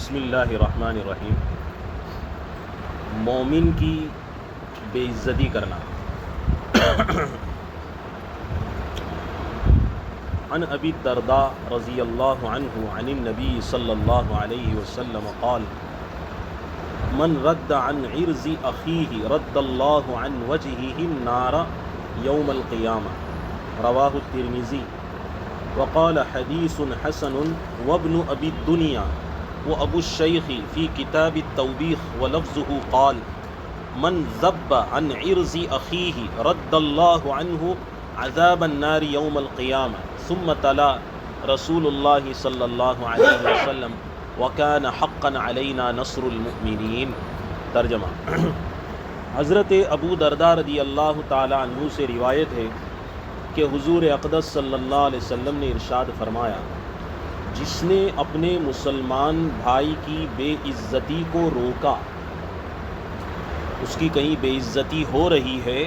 بسم اللہ الرحمن الرحیم۔ مومن کی بے عزتی کرنا۔ عن ابی الدرداء رضی اللہ عنہ عن النبی صلی اللہ علیہ وسلم قال من رد عن عرض اخیہ رد اللہ عن وجہہ النار یوم القیامہ، رواہ الترمذی۔ وقال حدیث حسن وابن ابی الدنیا وابو الشیخ فی کتاب التوبیخ ولفظہ قال من ذب عن عرض اخیہ رد اللہ عنہ عذاب النار یوم القیامہ، ثم تلا رسول اللہ صلی اللہ علیہ وسلم وکان حقا علینا نصر المؤمنین۔ ترجمہ۔ حضرت ابو درداء رضی اللہ تعالی عنہ سے روایت ہے کہ حضور اقدس صلی اللہ علیہ وسلم نے ارشاد فرمایا، جس نے اپنے مسلمان بھائی کی بے عزتی کو روکا، اس کی کہیں بے عزتی ہو رہی ہے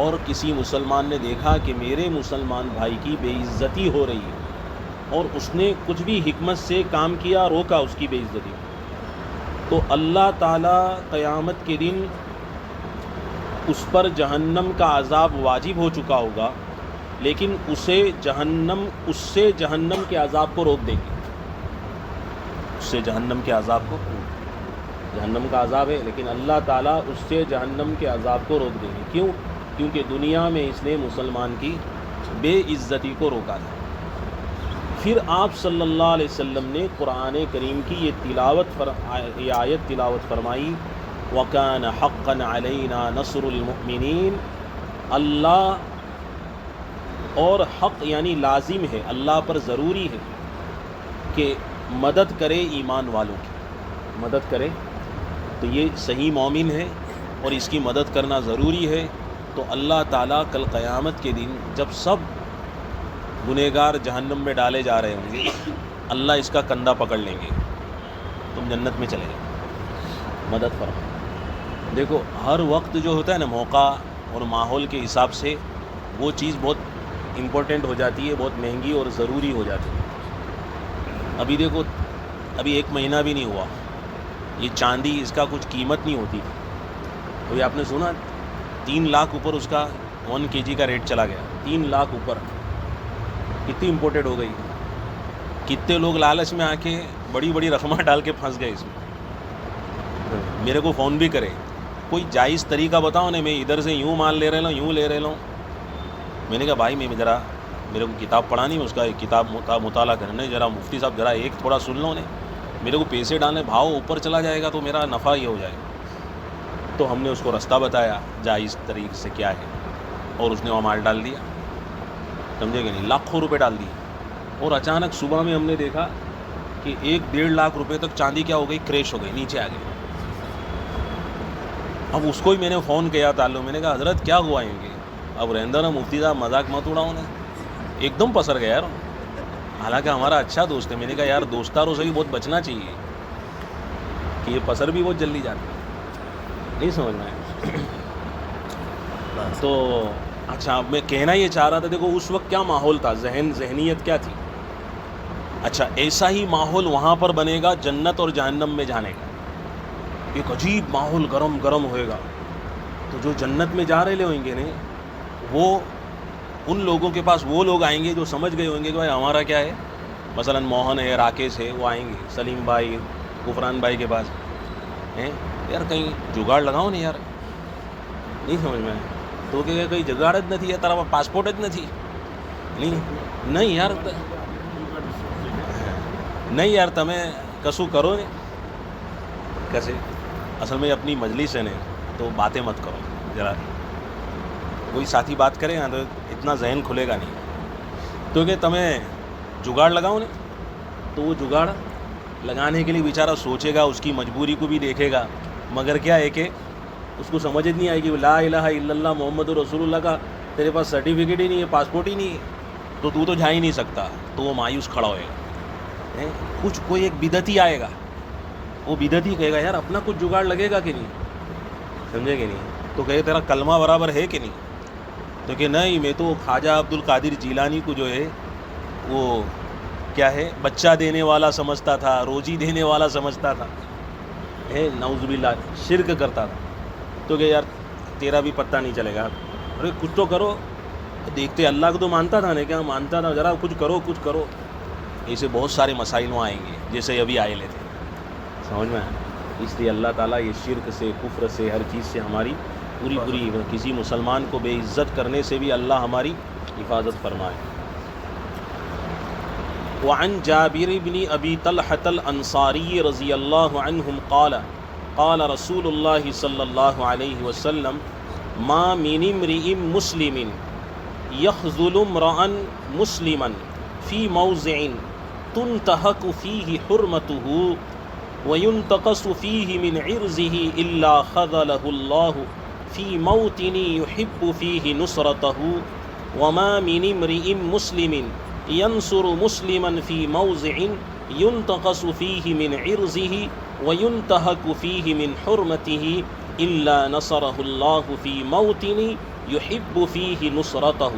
اور کسی مسلمان نے دیکھا کہ میرے مسلمان بھائی کی بے عزتی ہو رہی ہے اور اس نے کچھ بھی حکمت سے کام کیا، روکا اس کی بے عزتی، تو اللہ تعالیٰ قیامت کے دن اس پر جہنم کا عذاب واجب ہو چکا ہوگا، لیکن اس سے جہنم کے عذاب کو روک دیں گے۔ اس سے جہنم کے عذاب کو، جہنم کا عذاب ہے لیکن اللہ تعالیٰ اس سے جہنم کے عذاب کو روک دیں گے۔ کیوں؟ کیونکہ دنیا میں اس نے مسلمان کی بے عزتی کو روکا تھا۔ پھر آپ صلی اللہ علیہ وسلم نے قرآن کریم کی یہ آیت تلاوت فرمائی، وَكَانَ حَقًّا عَلَيْنَا نَصْرُ الْمُؤْمِنِينَ۔ اللہ اور حق یعنی لازم ہے، اللہ پر ضروری ہے کہ مدد کرے ایمان والوں کی، مدد کرے۔ تو یہ صحیح مومن ہے اور اس کی مدد کرنا ضروری ہے۔ تو اللہ تعالیٰ کل قیامت کے دن جب سب گنہگار جہنم میں ڈالے جا رہے ہوں گے، اللہ اس کا کندھا پکڑ لیں گے، تم جنت میں چلے جاؤ، مدد فرما۔ دیکھو ہر وقت جو ہوتا ہے نا، موقع اور ماحول کے حساب سے وہ چیز بہت امپورٹنٹ ہو جاتی ہے، بہت مہنگی اور ضروری ہو جاتی ہے۔ ابھی دیکھو، ابھی 1 مہینہ بھی نہیں ہوا، یہ چاندی اس کا کچھ قیمت نہیں ہوتی تھی، ابھی آپ نے سنا 3 لاکھ اوپر اس کا 1 kg کا ریٹ چلا گیا، 3 لاکھ اوپر، کتنی امپورٹنٹ ہو گئی۔ کتنے لوگ لالچ میں آ کے بڑی بڑی رقمیں ڈال کے پھنس گئے اس میں۔ میرے کو فون بھی کرے، کوئی جائز طریقہ بتاؤ نا، میں ادھر سے یوں مال لے رہا ہوں، یوں لے رہا ہوں۔ میں نے کہا بھائی میں ذرا، میرے کو کتاب پڑھا نہیں، اس کا ایک کتاب مطالعہ کرنا ہے، ذرا مفتی صاحب ذرا ایک تھوڑا سن لو نے، میرے کو پیسے ڈالنے، بھاؤ اوپر چلا جائے گا تو میرا نفع یہ ہو جائے گا۔ تو ہم نے اس کو رستہ بتایا جائز طریقے سے کیا ہے، اور اس نے وہ مال ڈال دیا، سمجھے کہ نہیں، لاکھوں روپے ڈال دیے۔ اور اچانک صبح میں ہم نے دیکھا کہ 1-1.5 لاکھ روپے تک چاندی کیا ہو گئی، کریش ہو گئی، نیچے آ گئی۔ اب اس کو ہی میں نے فون کیا تعلق، میں نے کہا حضرت کیا ہوا ہے کہ اب رہندہ نا مفتی صاحب مذاق مت اڑاؤ نا، ایک دم پسر گیا یار، حالانکہ ہمارا اچھا دوست ہے۔ میں نے کہا یار دوستاروں سے بھی بہت بچنا چاہیے کہ یہ پسر بھی بہت جلدی جاتی ہے، نہیں سمجھ میں آیا۔ تو اچھا میں کہنا یہ چاہ رہا تھا، دیکھو اس وقت کیا ماحول تھا، ذہنیت کیا تھی۔ اچھا ایسا ہی ماحول وہاں پر بنے گا جنت اور جہنم میں جانے کا، ایک عجیب ماحول گرم گرم ہوئے گا۔ تو جو جنت میں جا رہے ہوئیں گے نا، وہ ان لوگوں کے پاس وہ لوگ آئیں گے جو سمجھ گئے ہوئیں گے کہ بھائی ہمارا کیا ہے، مثلا موہن ہے، راکیش ہے، وہ آئیں گے سلیم بھائی، غفران بھائی کے پاس ہیں، یار کہیں جگاڑ لگاؤ نا یار، نہیں سمجھ میں آیا۔ تو کہ کوئی جگاڑت નથી તારા પાસે પાસપોર્ટ જ નથી، નહીં યાર، નહીં યાર તમે કશું કરો ને کیسے، اصل میں اپنی مجلس ہے نا تو باتیں مت کرو، ذرا کوئی ساتھی بات کرے گا تو اتنا ذہن کھلے گا نہیں، تو کہ تمہیں جگاڑ لگاؤ نا، تو وہ جگاڑ لگانے کے لیے بیچارہ سوچے گا، اس کی مجبوری کو بھی دیکھے گا، مگر کیا ہے کہ اس کو سمجھ نہیں آئے گی لا الہ الا اللہ محمد رسول اللہ کا تیرے پاس سرٹیفکیٹ ہی نہیں ہے، پاسپورٹ ہی نہیں ہے، تو تو جا ہی نہیں سکتا، تو وہ مایوس کھڑا ہوئے گا۔ کچھ کوئی ایک بدعتی آئے گا، وہ بدعتی کہے گا یار اپنا کچھ جگاڑ لگے گا کہ نہیں، سمجھے کہ نہیں، تو کہے تیرا کلمہ برابر ہے کہ نہیں، تو کہ نہیں میں تو خواجہ عبد القادر جیلانی کو جو ہے وہ کیا ہے بچہ دینے والا سمجھتا تھا، روزی دینے والا سمجھتا تھا، نعوذ باللہ شرک کرتا تھا، تو کہ یار تیرا بھی پتہ نہیں چلے گا، ارے کچھ تو کرو، دیکھتے اللہ کو تو مانتا تھا نا، کیا مانتا تھا، ذرا کچھ کرو. ایسے بہت سارے مسائل وہاں آئیں گے جیسے ابھی آئے لے تھے، سمجھ میں آیا. اس لیے اللہ تعالیٰ یہ شرک سے، کفر سے، ہر چیز سے ہماری پوری کسی مسلمان کو بے عزت کرنے سے بھی اللہ ہماری حفاظت فرمائے. وعن جابر بن ابی طلحة الانصاری رضی اللہ عنہم قال رسول اللہ صلی اللہ علیہ وسلم ما من امرئ مسلم يخذل امرأ مسلما في موضع تنتهك فيه حرمته وينتقص فيه من عرضه إلا خذله الله في موطن يحب فيه نصرته وما من امرئ مسلم ينصر مسلما في موضع ينتقص فيه من عرضه وينتهك فيه من حرمته إلا نصره الله في موطن يحب فيه نصرته.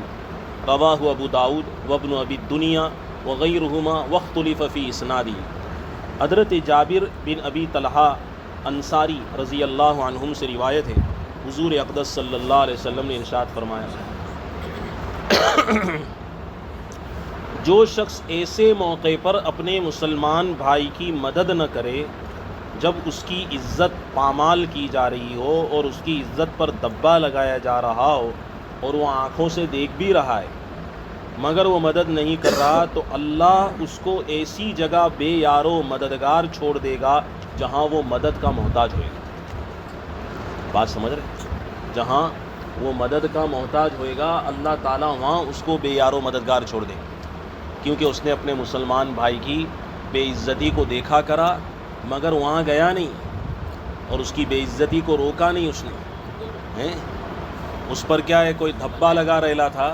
رواه ابو داود وابن ابی الدنیا وغیرہما واختلف فی اسنادہ. حضرت جابر بن ابی طلحہ انصاری رضی اللہ عنہم سے روایت ہے، حضور اقدس صلی اللہ علیہ وسلم نے ارشاد فرمایا جو شخص ایسے موقع پر اپنے مسلمان بھائی کی مدد نہ کرے جب اس کی عزت پامال کی جا رہی ہو اور اس کی عزت پر دبا لگایا جا رہا ہو اور وہ آنکھوں سے دیکھ بھی رہا ہے مگر وہ مدد نہیں کر رہا، تو اللہ اس کو ایسی جگہ بے یار و مددگار چھوڑ دے گا جہاں وہ مدد کا محتاج ہوئے گا. بات سمجھ رہے؟ جہاں وہ مدد کا محتاج ہوئے گا اللہ تعالیٰ وہاں اس کو بے یار و مددگار چھوڑ دے گا، کیونکہ اس نے اپنے مسلمان بھائی کی بے عزتی کو دیکھا کرا مگر وہاں گیا نہیں اور اس کی بے عزتی کو روکا نہیں. اس نے اس پر کیا ہے کوئی دھبا لگا رہا تھا،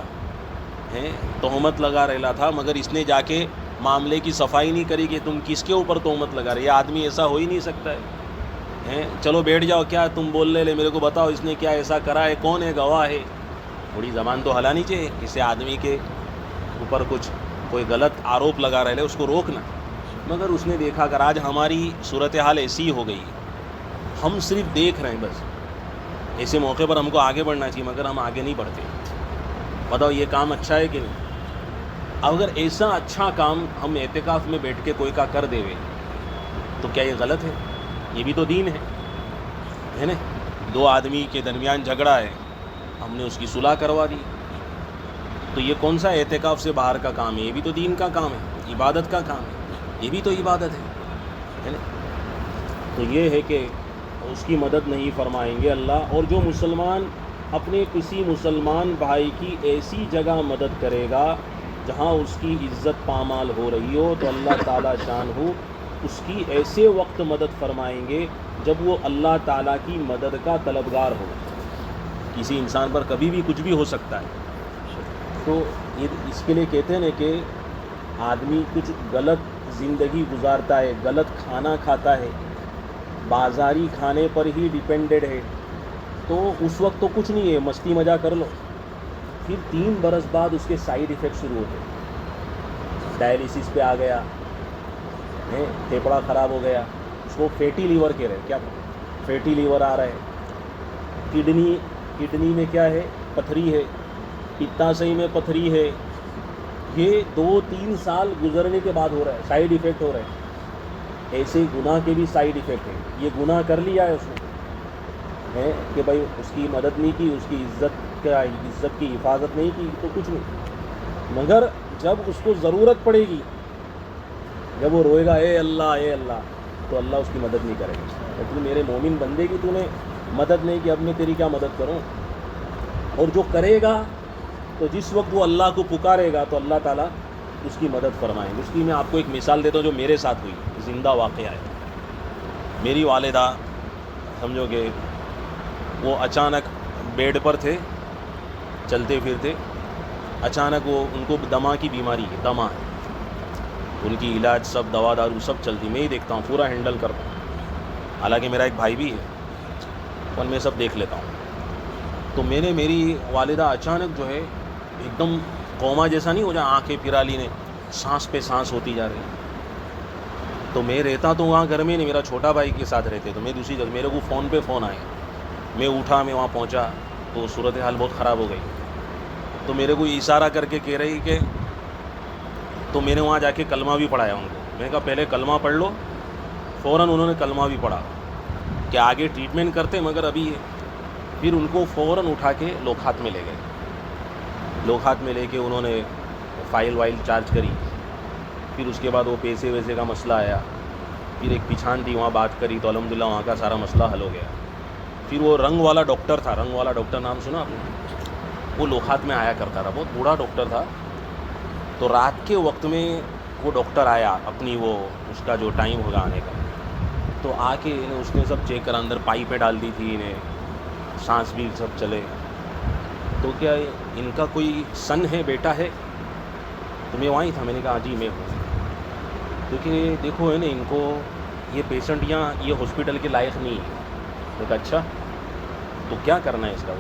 تہمت لگا رہا تھا، مگر اس نے جا کے معاملے کی صفائی نہیں کری کہ تم کس کے اوپر تہمت لگا رہے. یہ آدمی ایسا ہو ہی نہیں سکتا ہے. چلو بیٹھ جاؤ، کیا تم بول لے میرے کو بتاؤ اس نے کیا ایسا کرا ہے، کون ہے، گواہ ہے. تھوڑی زبان تو ہلانی چاہیے، کسی آدمی کے اوپر کچھ کوئی غلط آروپ لگا رہے اس کو روکنا. مگر اس نے دیکھا اگر آج ہماری صورتحال ایسی ہو گئی، ہم صرف دیکھ رہے ہیں بس. ایسے موقع پر ہم کو آگے بڑھنا چاہیے مگر ہم آگے نہیں بڑھتے. بتاؤ یہ کام اچھا ہے کہ نہیں؟ اگر ایسا اچھا کام ہم اعتکاف میں بیٹھ کے کوئی کا کر دے تو کیا یہ غلط ہے؟ یہ بھی تو دین ہے نا. دو آدمی کے درمیان جھگڑا ہے، ہم نے اس کی صلح کروا دی، تو یہ کون سا اعتکاف سے باہر کا کام ہے؟ یہ بھی تو دین کا کام ہے، عبادت کا کام ہے، یہ بھی تو عبادت ہے نا. تو یہ ہے کہ اس کی مدد نہیں فرمائیں گے اللہ. اور جو مسلمان اپنے کسی مسلمان بھائی کی ایسی جگہ مدد کرے گا جہاں اس کی عزت پامال ہو رہی ہو تو اللہ تعالیٰ شان ہو اس کی ایسے وقت مدد فرمائیں گے جب وہ اللہ تعالیٰ کی مدد کا طلبگار ہو. کسی انسان پر کبھی بھی کچھ بھی ہو سکتا ہے، تو اس کے لیے کہتے ہیں کہ آدمی کچھ غلط زندگی گزارتا ہے، غلط کھانا کھاتا ہے، بازاری کھانے پر ہی ڈیپینڈڈ ہے، تو اس وقت تو کچھ نہیں ہے، مستی مزہ کر لو. پھر 3 برس بعد اس کے سائیڈ ایفیکٹ شروع ہوتے ہیں. ڈائلیسس پہ آ گیا، پھیپڑا خراب ہو گیا، اس کو فیٹی لیور کہہ رہے ہیں. کیا فیٹی لیور آ رہا ہے. کڈنی میں کیا ہے؟ پتھری ہے. پتاسئی میں پتھری ہے. یہ 2-3 سال گزرنے کے بعد ہو رہا ہے، سائیڈ ایفیکٹ ہو رہے ہیں. ایسے گناہ کے بھی سائیڈ ایفیکٹ ہیں. یہ گناہ کر لیا ہے اس نے کہ بھائی اس کی مدد نہیں کی، اس کی عزت کی حفاظت نہیں کی تو کچھ نہیں. مگر جب اس کو ضرورت پڑے گی، جب وہ روئے گا اے اللہ، تو اللہ اس کی مدد نہیں کرے گا. تو میرے مومن بندے کی تو نے مدد نہیں کی، اب میں تیری کیا مدد کروں. اور جو کرے گا تو جس وقت وہ اللہ کو پکارے گا تو اللہ تعالیٰ اس کی مدد فرمائیں گے. اس کی میں آپ کو ایک مثال دیتا ہوں جو میرے ساتھ ہوئی، زندہ واقعہ ہے. میری والدہ سمجھو کہ وہ اچانک بیڈ پر تھے، چلتے پھرتے، اچانک ان کو دمہ کی بیماری ہے، دمہ ہے. ان کی علاج سب دوا دارو سب چلتی، میں ہی دیکھتا ہوں، پورا ہینڈل کرتا ہوں. حالانکہ میرا ایک بھائی بھی ہے اور میں سب دیکھ لیتا ہوں. تو میری والدہ اچانک جو ہے ایک دم کوما جیسا نہیں ہو جائے، آنکھیں پھرا لی نے، سانس پہ سانس ہوتی جا رہی. تو میں رہتا تو وہاں گھر میں نہیں, میرا چھوٹا بھائی کے ساتھ رہتے, تو میں دوسری جگہ, میرے کو فون پہ فون آئے, میں اٹھا, میں وہاں پہنچا تو صورتحال بہت خراب ہو گئی. تو میرے کو اشارہ کر کے کہہ رہی کہ, تو میں نے وہاں جا کے کلمہ بھی پڑھایا ان کو. میں نے کہا پہلے کلمہ پڑھ لو. فوراً انہوں نے کلمہ بھی پڑھا کہ آگے ٹریٹمنٹ کرتے, مگر ابھی. پھر ان کو فوراً اٹھا کے لوکھات میں لے گئے. لوکھات میں لے کے انہوں نے فائل وائل چارج کری. پھر اس کے بعد وہ پیسے ویسے کا مسئلہ آیا. پھر ایک پچھان تھی, وہاں بات کری تو الحمدللہ وہاں کا سارا مسئلہ حل ہو گیا. پھر وہ رنگ والا ڈاکٹر تھا, رنگ والا ڈاکٹر نام سنا آپ نے؟ وہ لوکھات میں آیا کرتا تھا, بہت بوڑھا ڈاکٹر تھا. تو رات کے وقت میں وہ ڈاکٹر آیا, اپنی وہ اس کا جو ٹائم ہوگا آنے کا, تو آ کے انہیں اس نے سب چیک کرا, اندر پائپیں ڈال دی تھی انہیں, سانس بھی سب چلے. تو کیا ان کا کوئی سن ہے, بیٹا ہے؟ تو میں وہیں تھا, میں نے کہا جی میں ہوں. کیونکہ دیکھو ہے نا, ان کو یہ پیشنٹ یہاں یہ ہاسپٹل کے لائق نہیں ہے. میں کہا اچھا, تو کیا کرنا ہے اس کا؟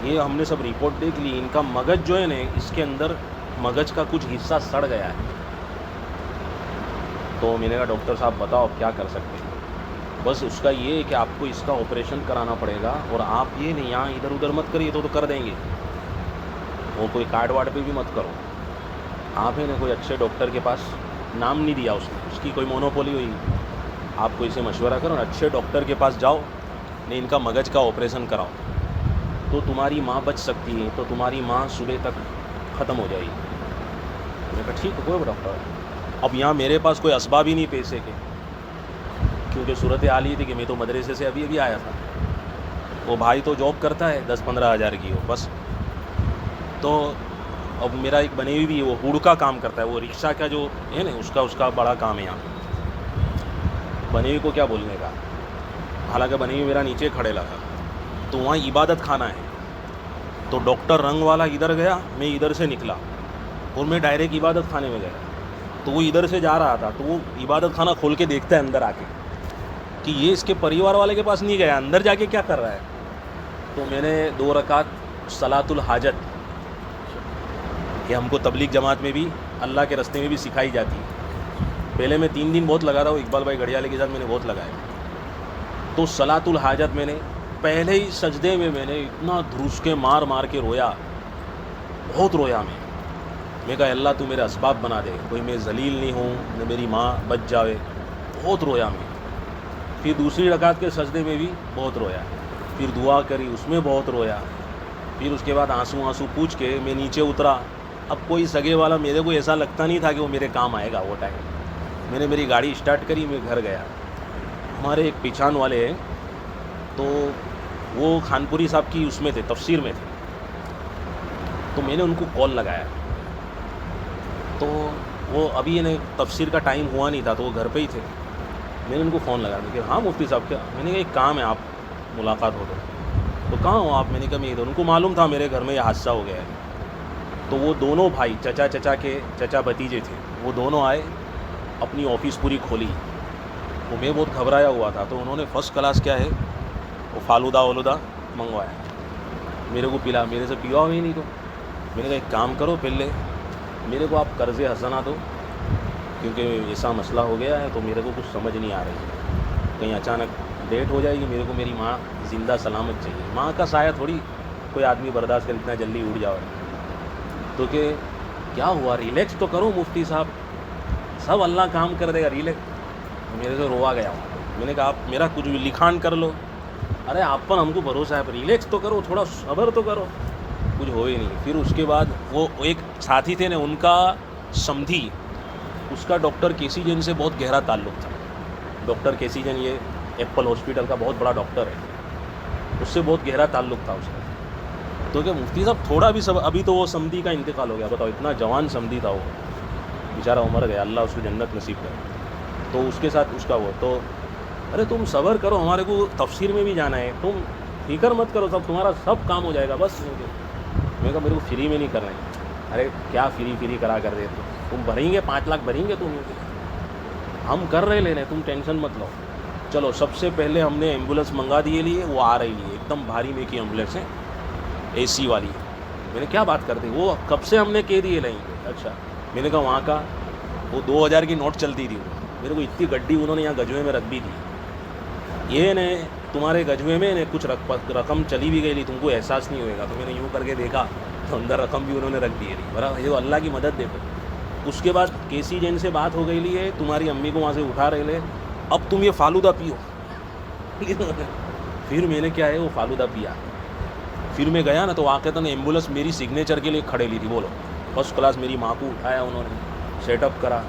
یہ ہم نے سب رپورٹ دیکھ لی, ان کا مغز جو ہے نا, اس کے اندر مغز کا کچھ حصہ سڑ گیا ہے. تو میں نے کہا ڈاکٹر صاحب بتاؤ آپ کیا کر سکتے ہیں؟ بس اس کا یہ ہے کہ آپ کو اس کا آپریشن کرانا پڑے گا, اور آپ یہ نہیں یہاں ادھر ادھر مت کریے, تو کر دیں گے. وہ کوئی کارڈ وارڈ پہ بھی مت کرو. آپ ہے نا کوئی اچھے ڈاکٹر کے پاس, نام نہیں دیا اس نے, اس کی کوئی مونوپولی ہوئی, آپ کو اسے مشورہ کرو, اچھے ڈاکٹر کے پاس جاؤ, نہیں ان کا مغز کا آپریشن کراؤ, تو تمہاری ماں بچ سکتی ہے, تو تمہاری ماں صبح تک ختم ہو جائے گی. میں نے کہا ٹھیک ہے کوئی ڈاکٹر. اب یہاں میرے پاس کوئی اسباب ہی نہیں پیسے کے, کیونکہ صورت حال یہ تھی کہ میں تو مدرسے سے ابھی آیا تھا. وہ بھائی تو جاب کرتا ہے 10-15 ہزار کی ہو بس. تو اب میرا ایک بنے ہوئی بھی وہ ہوڑ کا کام کرتا ہے, وہ رکشہ کا جو ہے نا, اس کا بڑا کام ہے یہاں. بنے ہوئی کو کیا بولنے کا, حالانکہ بنے ہوئی میرا نیچے کھڑے لگا. تو وہاں عبادت خانہ ہے. تو ڈاکٹر رنگ والا ادھر گیا, میں ادھر سے نکلا, اور میں ڈائریکٹ عبادت خانے میں گیا. تو وہ ادھر سے جا رہا تھا, تو وہ عبادت خانہ کھول کے دیکھتا ہے اندر آ کے کہ یہ اس کے پریوار والے کے پاس نہیں گیا, اندر جا کے کیا کر رہا ہے. تو میں نے 2 رکعت صلاۃ الحاجت, یہ ہم کو تبلیغ جماعت میں بھی اللہ کے راستے میں بھی سکھائی جاتی ہے. پہلے میں 3 دن بہت لگا رہا ہوں, اقبال بھائی گھڑیالے کے ساتھ میں نے بہت لگایا. تو صلاۃ الحاجت میں نے پہلے ہی سجدے میں نے اتنا دھروس کے مار کے رویا, بہت رویا. میں کہا اللہ تو میرے اسباب بنا دے, کوئی میں ذلیل نہیں ہوں, نہ میری ماں بچ جاوے. بہت رویا میں. پھر دوسری رکعت کے سجدے میں بھی بہت رویا. پھر دعا کری, اس میں بہت رویا. پھر اس کے بعد آنسو پوچھ کے میں نیچے اترا. اب کوئی سگے والا میرے کو ایسا لگتا نہیں تھا کہ وہ میرے کام آئے گا وہ ٹائم. میں نے میری گاڑی اسٹارٹ کری, میں گھر گیا. ہمارے ایک پہچان والے ہیں, تو وہ خانپوری صاحب کی اس میں تھے, تفسیر میں تھے. تو میں نے ان کو کال لگایا, تو وہ ابھی انہیں تفسیر کا ٹائم ہوا نہیں تھا, تو وہ گھر پہ ہی تھے. میں نے ان کو فون لگایا کہ ہاں مفتی صاحب کیا, میں نے کہا ایک کام ہے, آپ ملاقات ہو تو کہاں ہو آپ؟ میں نے کہا میں ادھر. ان کو معلوم تھا میرے گھر میں یہ حادثہ ہو گیا ہے. تو وہ دونوں بھائی چچا بھتیجے تھے, وہ دونوں آئے, اپنی آفس پوری کھولی. وہ میں بہت گھبرایا ہوا تھا, تو انہوں نے فرسٹ کلاس کیا ہے وہ فالودہ منگوایا, میرے کو پلا. میرے سے پیا ہی نہیں. تو میں نے کہا ایک کام کرو, پہلے میرے کو آپ قرض حسنہ دو, کیونکہ ایسا مسئلہ ہو گیا ہے, تو میرے کو کچھ سمجھ نہیں آ رہی ہے, کہیں اچانک ڈیتھ ہو جائے گی, میرے کو میری ماں زندہ سلامت چاہیے. ماں کا سایہ تھوڑی کوئی آدمی برداشت کر اتنا جلدی اڑ جاؤ. تو کہ کیا ہوا, ریلیکس تو کرو مفتی صاحب, سب اللہ کام کر دے گا, ریلیکس. میرے سے روا گیا. میں نے کہا آپ میرا کچھ بھی لکھان کر لو, ارے آپ پر ہم کو بھروسہ ہے, ریلیکس تو کرو, تھوڑا صبر تو کرو. کچھ ہو ہی نہیں. پھر اس کے بعد وہ ایک ساتھی تھے نا, ان کا سمدھی, اس کا ڈاکٹر کیسی جن سے بہت گہرا تعلق تھا. ڈاکٹر کیسی جن یہ ایپل ہاسپٹل کا بہت بڑا ڈاکٹر ہے, اس سے بہت گہرا تعلق تھا اس کا. تو کہ مفتی صاحب تھوڑا بھی ابھی تو وہ سمدھی کا انتقال ہو گیا, بتاؤ اتنا جوان سمدھی تھا, وہ بیچارہ عمر گیا, اللہ اس کو جنت نصیب کرے. تو اس کے ساتھ اس کا وہ, تو ارے تم صبر کرو, ہمارے کو تفسیر میں بھی جانا ہے, تم فکر مت کرو, سب تمہارا سب کام ہو جائے گا. بس میں کہا میرے کو فری میں نہیں کرنا ہے. ارے کیا فری کرا کر دے, تم بھریں گے 5 لاکھ بھریں گے, تم ہم کر رہے لینے, تم ٹینشن مت لو. چلو سب سے پہلے ہم نے ایمبولینس منگا دیے لیے, وہ آ رہی ہے, ایک دم بھاری میں کی ایمبولینس ہے, اے سی والی. میں نے کیا بات کرتے, وہ کب سے ہم نے کہہ دیے لیں گے. اچھا میں نے کہا وہاں کا وہ 2000 کی نوٹ چلتی تھی، میرے کو اتنی گڈی انہوں نے یہاں گجوے میں رکھ بھی دی، یہ نے تمہارے گجوے میں کچھ رقم چلی بھی گئی تھی، تم کو احساس نہیں ہوئے گا. تو میں نے یوں کر کے دیکھا تو اندر رقم بھی انہوں نے رکھ دی تھی. برابر، یہ تو اللہ کی مدد دیکھو. اس کے بعد کیسی جین سے بات ہو گئی لی ہے، تمہاری امی کو وہاں سے اٹھا رہے لے، اب تم یہ فالودہ پیو. پھر میں نے کیا ہے وہ فالودہ پیا. پھر میں گیا نا تو واقعتاً ایمبولینس میری سگنیچر کے لیے کھڑے لی تھی. بولو فرسٹ کلاس میری ماں کو اٹھایا انہوں نے، سیٹ اپ کرا،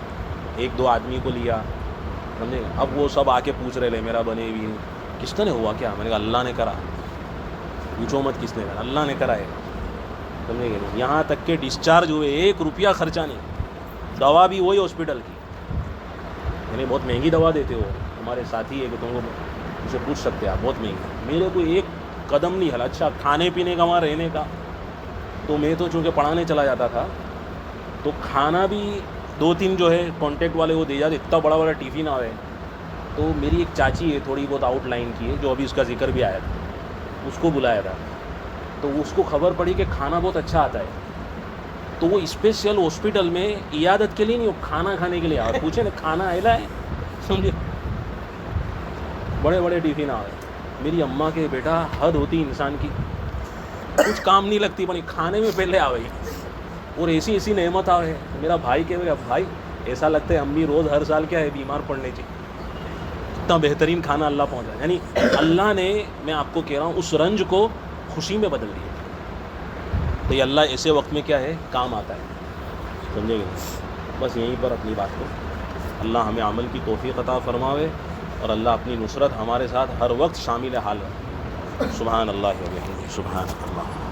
1-2 آدمی کو لیا، سمجھے. اب وہ سب آ کے پوچھ رہے لے میرا بنے بھی کس نے ہوا کیا. میں نے کہا اللہ نے کرا. پوچھو مت کس نے کرا، اللہ نے کرا ہے، سمجھے گے. یہاں تک کہ ڈسچارج ہوئے 1 روپیہ خرچہ نہیں، دوا بھی وہی ہاسپٹل کی، یعنی بہت مہنگی دوا دیتے ہو. ہمارے ساتھی ہے کہ تم کو اسے پوچھ سکتے آپ، بہت مہنگی. میرے کو 1 قدم نہیں ہلا. اچھا کھانے پینے کا وہاں رہنے کا تو میں تو چونکہ پڑھانے چلا جاتا تھا تو کھانا بھی 2-3 جو ہے کانٹیکٹ والے وہ دے جاتے. اتنا بڑا بڑا ٹیفن آئے. تو میری ایک چاچی ہے تھوڑی بہت آؤٹ لائن کی ہے، جو ابھی اس کا ذکر بھی آیا تھا، اس کو بلایا تھا. تو اس کو خبر پڑی کہ کھانا بہت اچھا آتا ہے، تو وہ اسپیشل ہاسپٹل میں عیادت کے لیے نہیں، وہ کھانا کھانے کے لیے آیا. پوچھے نا کھانا آئلہ ہے، سمجھے. بڑے بڑے ٹیفن آئے. میری اماں کے بیٹا حد ہوتی انسان کی، کچھ کام نہیں لگتی بنی کھانے میں پہلے آ گئی، اور ایسی نعمت آئے. میرا بھائی کہ بھائی ایسا لگتا ہے امی روز ہر سال کیا ہے بیمار پڑنے چاہیے، اتنا بہترین کھانا اللہ پہنچا. یعنی اللہ نے، میں آپ کو کہہ رہا ہوں، اس رنج کو خوشی میں بدل دیا. تو یہ اللہ ایسے وقت میں کیا ہے کام آتا ہے، سمجھے گے. بس یہیں پر اپنی بات کو اللہ ہمیں عمل کی توفیق عطا فرماوے، اور اللہ اپنی نصرت ہمارے ساتھ ہر وقت شامل حال رہے. سبحان اللہ و بحمدہ، سبحان اللہ.